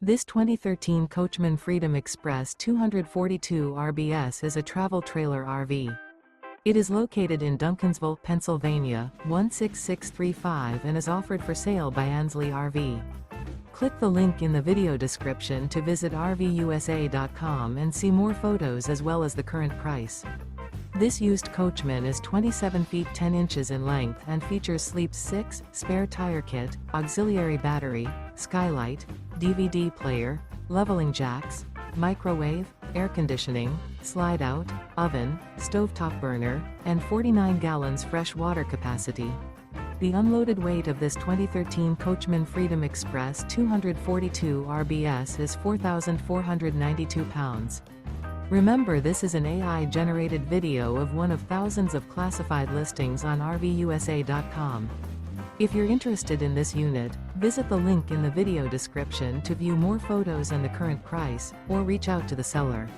This 2013 Coachmen Freedom Express 242 RBS is a travel trailer RV. It is located in Duncansville, Pennsylvania, 16635 and is offered for sale by Ansley RV. Click the link in the video description to visit RVUSA.com and see more photos as well as the current price. This used Coachman is 27 feet 10 inches in length and features sleeps 6, spare tire kit, auxiliary battery, skylight, DVD player, leveling jacks, microwave, air conditioning, slide-out, oven, stovetop burner, and 49 gallons fresh water capacity. The unloaded weight of this 2013 Coachmen Freedom Express 242 RBS is 4,492 pounds. Remember, this is an AI-generated video of one of thousands of classified listings on RVUSA.com. If you're interested in this unit, visit the link in the video description to view more photos and the current price, or reach out to the seller.